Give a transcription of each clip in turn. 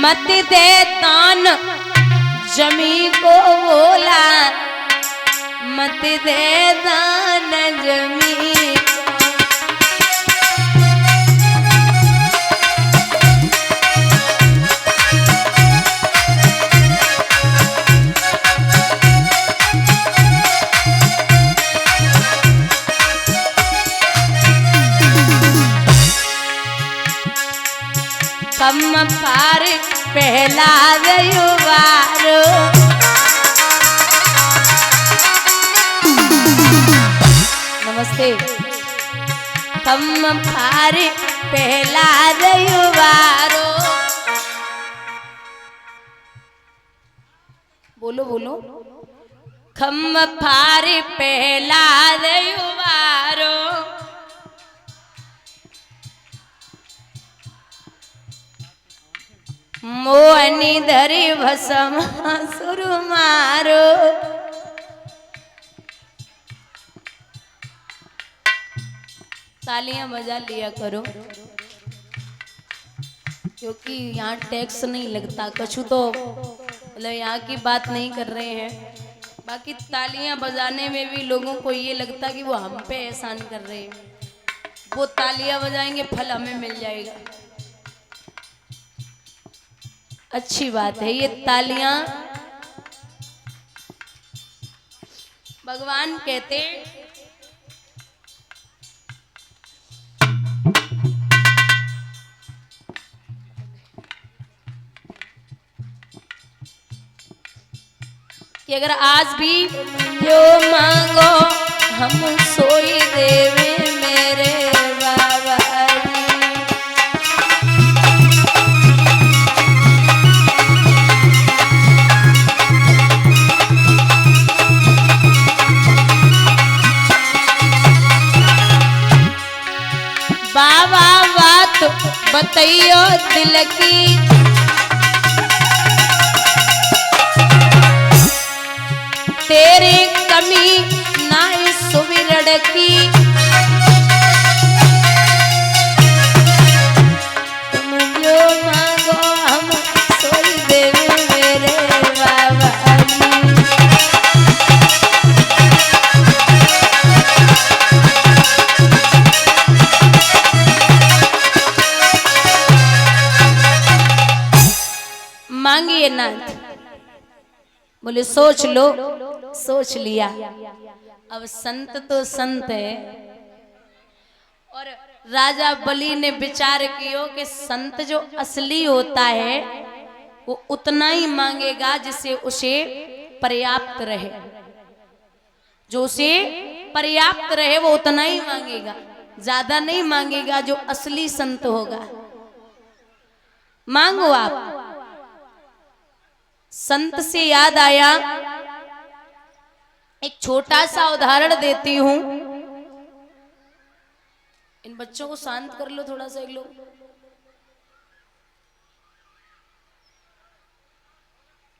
मत दे दान जमी को बोला, मत दे दान जमी कम पार पहला युवारो। नमस्ते। कम पार पहला युवारो। बोलो बोलो। खम पार पहला युवारो, मोहनी धरी भसम सुर मारो। तालियां बजा लिया करो, क्योंकि यहाँ टैक्स नहीं लगता। कछु तो मतलब यहाँ की बात नहीं कर रहे हैं, बाकी तालियां बजाने में भी लोगों को ये लगता कि वो हम पे एहसान कर रहे हैं। वो तालियां बजाएंगे, फल हमें मिल जाएगा। अच्छी बात है। ये तालियां भगवान कहते कि अगर आज भी जो मांगो हम सोई देवे मेरे बाबा बाबा बात बताइयो दिल की, तेरी कमी ना सुविरड़ की। तुम जो मांगो हम सोई देवे मेरे बाबा मांगिए नाथ। बोले सोच लो, सोच लिया। अब संत तो संत है, और राजा बलि ने विचार किया कि संत जो असली होता है वो उतना ही मांगेगा जिसे उसे पर्याप्त रहे। जो उसे पर्याप्त रहे वो उतना ही मांगेगा, ज्यादा नहीं मांगेगा। जो असली संत होगा, मांगो आप। संत से याद आया, एक छोटा सा उदाहरण देती हूं। इन बच्चों को शांत कर लो थोड़ा सा, एक लोग।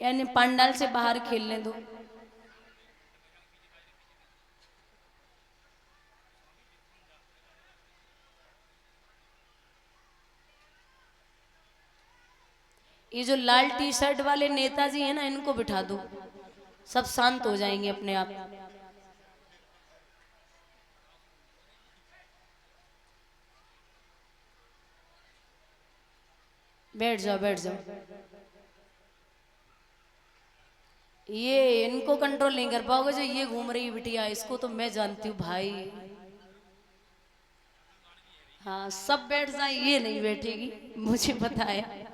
यानी पंडाल से बाहर खेलने दो। ये जो लाल टी शर्ट वाले नेताजी हैं ना, इनको बिठा दो, सब शांत हो जाएंगे अपने आप। बैठ जाओ, बैठ जाओ। ये इनको कंट्रोल नहीं कर पाओगे। जो ये घूम रही बिटिया, इसको तो मैं जानती हूँ भाई। हाँ, सब बैठ जाए, ये नहीं बैठेगी, मुझे पता है।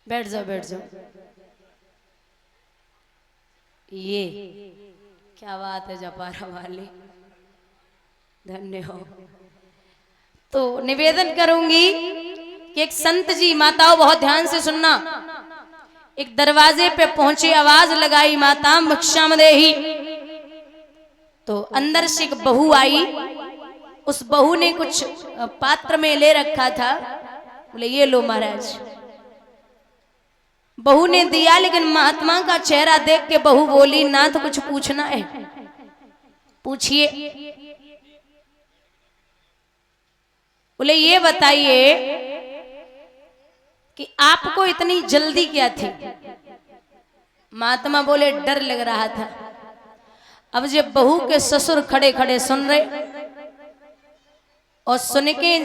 बैठ जाओ, बैठ जाओ। ये क्या बात है जपारा वाली, धन्य हो। तो निवेदन करूंगी कि एक संत जी, माताओं बहुत ध्यान से सुनना, एक दरवाजे पे पहुंचे, आवाज लगाई माता भिक्षाम देहि। तो अंदर से एक बहू आई। उस बहू ने कुछ पात्र में ले रखा था। बोले ये लो महाराज। बहू ने दिया, लेकिन महात्मा का चेहरा देख के बहू बोली, ना तो कुछ पूछना है, पूछिए। बोले ये बताइए कि आपको इतनी जल्दी क्या थी। महात्मा बोले डर लग रहा था। अब जब बहू के ससुर खड़े खड़े सुन रहे और सुन के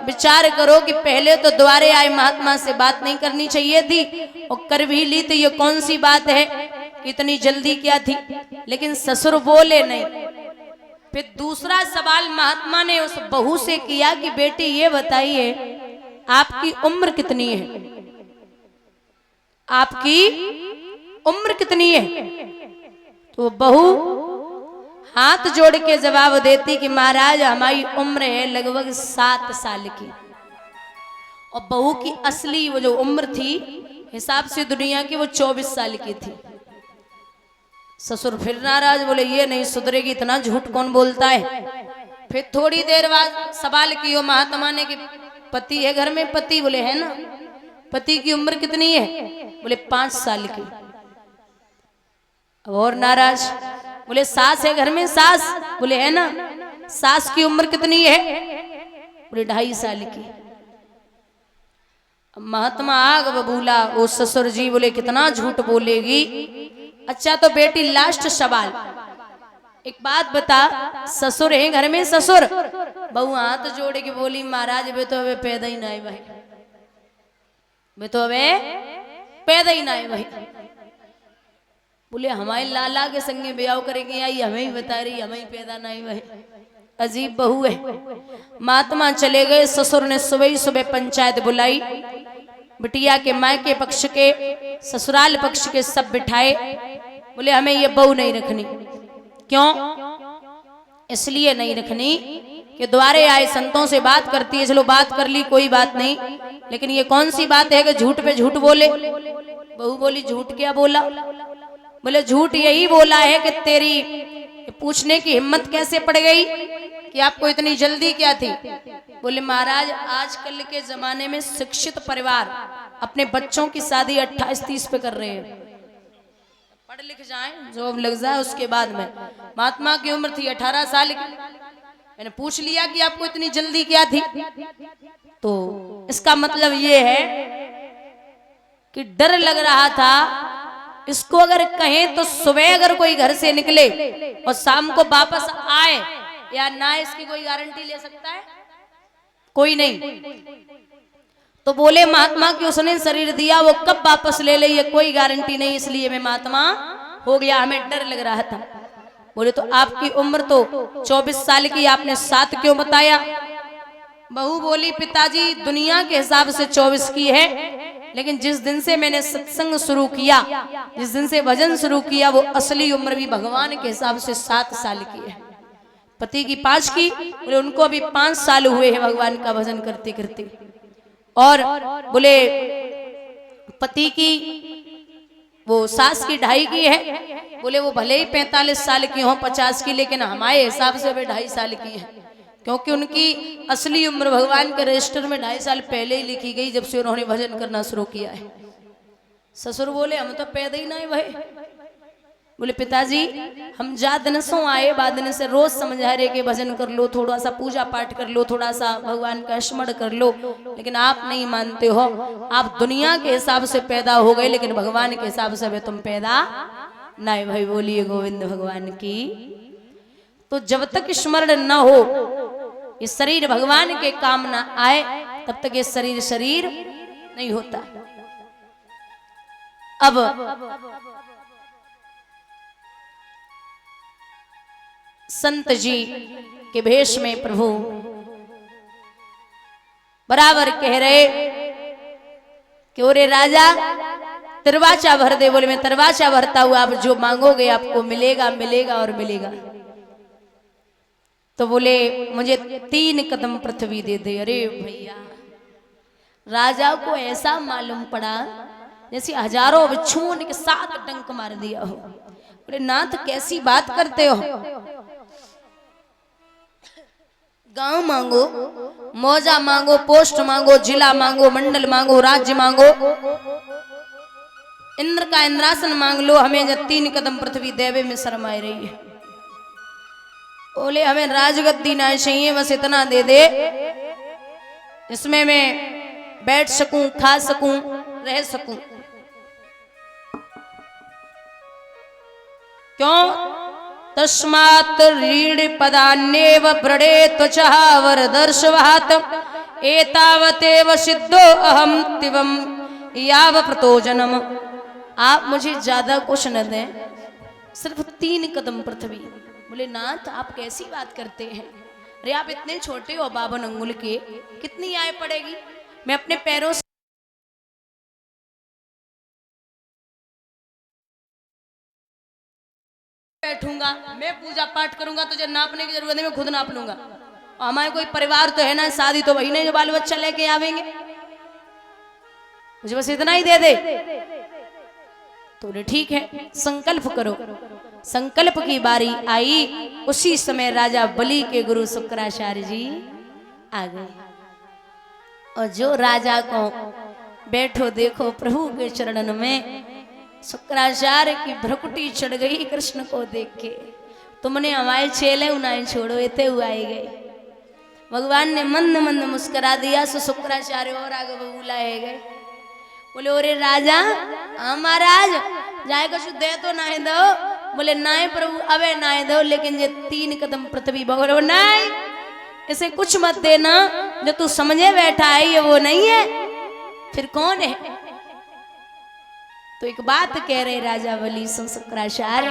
विचार करो कि पहले तो द्वारे आए महात्मा से बात नहीं करनी चाहिए थी और कर भी ली तो ये कौन सी बात है, इतनी जल्दी क्या थी। लेकिन ससुर बोले नहीं। फिर दूसरा सवाल महात्मा ने उस बहू से किया कि बेटी ये बताइए आपकी उम्र कितनी है, आपकी उम्र कितनी है। तो बहू हाथ जोड़ के जवाब देती कि महाराज हमारी उम्र है लगभग 7 साल की। और बहू की असली वो जो उम्र थी हिसाब से दुनिया की वो 24 साल की थी। ससुर फिर नाराज, बोले ये नहीं सुधरेगी, इतना झूठ कौन बोलता है। फिर थोड़ी देर बाद सवाल किया महात्मा ने कि पति है घर में, पति बोले है ना। पति की उम्र कितनी है, बोले 5 साल की। और नाराज, बोले सास है घर में, सास बोले है ना। सास की उम्र कितनी है, बोले 2.5 साल की। महात्मा आग बबूला वो ससुर जी, बोले कितना झूठ बोलेगी। अच्छा तो बेटी लास्ट सवाल, एक बात बता, ससुर है घर में, ससुर। बहू हाथ जोड़ के बोली महाराज वे तो अबे पैदा ही ना है भाई, वे तो अबे पैदा ही ना है भाई। बोले हमारे लाला के संगे ब्याह करेंगे आई, हमें ही बता रही हमें ही पैदा ना है भाई। अजीब बहू है। महात्मा चले गए। ससुर ने सुबह ही सुबह पंचायत बुलाई। बिटिया के मायके पक्ष के ससुराल पक्ष के सब बिठाए। बोले हमें ये बहू नहीं रखनी। क्यों? इसलिए नहीं रखनी कि द्वारे आए संतों से बात करती है, चलो बात कर ली कोई बात नहीं, लेकिन ये कौन सी बात है कि झूठ पे झूठ बोले। बहू बोली झूठ क्या बोला। बोले झूठ यही बोला है कि तेरी पूछने की हिम्मत कैसे पड़ गई कि आपको इतनी जल्दी क्या थी। बोले महाराज आजकल के जमाने में शिक्षित परिवार अपने बच्चों की शादी 28-30 पे कर रहे हैं। पढ़ लिख जाएं, जॉब लग जाए उसके बाद में। महात्मा की उम्र थी 18 साल की। मैंने पूछ लिया कि आपको इतनी जल्दी क्या थी, तो इसका मतलब ये है कि डर लग रहा था। इसको अगर कहें तो सुबह अगर कोई घर से निकले और शाम को वापस आए या ना, इसकी कोई गारंटी ले सकता है? कोई नहीं। तो बोले महात्मा की उसने शरीर दिया वो कब वापस ले ले ये कोई गारंटी नहीं, इसलिए मैं महात्मा हो गया, हमें डर लग रहा था। बोले तो आपकी उम्र तो 24 साल की, आपने 7 क्यों बताया। बहू बोली पिताजी दुनिया के हिसाब से 24 की है, लेकिन जिस दिन से मैंने सत्संग शुरू किया, जिस दिन से भजन शुरू किया, वो असली उम्र भी भगवान के हिसाब से 7 साल की है। पति की 5 की, बोले उनको अभी 5 साल हुए हैं भगवान का भजन करते करते। और बोले पति की वो सास की 2.5 की है। बोले वो भले ही 45 साल की हो 50 की, लेकिन हमारे हिसाब से वे 2.5 साल की है, क्योंकि उनकी असली उम्र भगवान के रजिस्टर में 2.5 साल पहले ही लिखी गई जब से उन्होंने भजन करना शुरू किया है। ससुर बोले हम तो पैदा ही नहीं भाई। बोले पिताजी हम जा दिन सो आए बाद दिन से रोज समझा रहे कि भजन कर लो, थोड़ा सा पूजा पाठ कर लो, थोड़ा सा भगवान का स्मरण कर लो, लेकिन आप नहीं मानते हो। आप दुनिया के हिसाब से पैदा हो गए, लेकिन भगवान के हिसाब से तुम पैदा नहीं भाई। बोलिए गोविंद भगवान की। तो जब तक स्मरण न हो, ये शरीर भगवान के काम ना आए, तब तक ये शरीर शरीर नहीं होता। अब संत जी के भेष में प्रभु बराबर कह रहे कि ओरे राजा तरवाचा भर दे। बोले मैं तरवाचा भरता हुआ आप जो मांगोगे आपको मिलेगा, मिलेगा और मिलेगा। तो बोले मुझे 3 कदम पृथ्वी दे दे। अरे भैया राजा को ऐसा मालूम पड़ा जैसे हजारों बिच्छुओं के 7 डंक मार दिया हो। बोले नाथ कैसी बात करते हो। गांव मांगो, मौजा मांगो, पोस्ट मांगो, जिला मांगो, मंडल मांगो, राज्य मांगो, इंद्र का इंद्रासन मांग लो, हमें जब 3 कदम पृथ्वी देवे में शर्म आ रही है। बोले हमें राजगद्दी ना चाहिए, बस इतना दे दे इसमें मैं बैठ सकूं, खा सकूं, रह सकूं। क्यों? तस्मात् रीढ़ पदान्येव व्रणे त्वचः वरदर्शवात् एतावतेव सिद्धो अहम तिवम याव प्रतोजनम। आप मुझे ज्यादा कुछ न दें, सिर्फ 3 कदम पृथ्वी। बोले नाथ आप कैसी बात करते हैं? अरे आप इतने छोटे हो 52 अंगुल के, कितनी आय पड़ेगी? मैं अपने पैरों से बैठूंगा, मैं पूजा पाठ करूंगा, तुझे नापने की जरूरत नहीं, मैं खुद नाप लूंगा। हमारे कोई परिवार तो है ना, शादी तो वही नहीं जो बाल बच्चा लेके आवेंगे, मुझे बस इतना ही दे दे। तो ठीक है, संकल्प करो। संकल्प की बारी आई, उसी समय राजा बलि के गुरु शुक्राचार्य जी आ गए। और जो राजा को बैठो देखो प्रभु के चरणन में, शुक्राचार्य की भ्रकुटी चढ़ गई कृष्ण को देख के। तुमने हमारे चेले उन्हें छोड़ो, इतने हुआ गए। भगवान ने मंद मंद मुस्कुरा दिया, सो शुक्राचार्य और आगे बुलाए गए। बोले ओरे राजा, महाराज जाए कुछ दे तो ना दो। बोले नाय प्रभु, अबे नाय दो, लेकिन ये 3 कदम पृथ्वी। बोले नहीं, इसे कुछ मत देना, जो तू समझे बैठा है ये वो नहीं है, फिर कौन है? तो एक बात कह रहे राजा बलि शुक्राचार्य,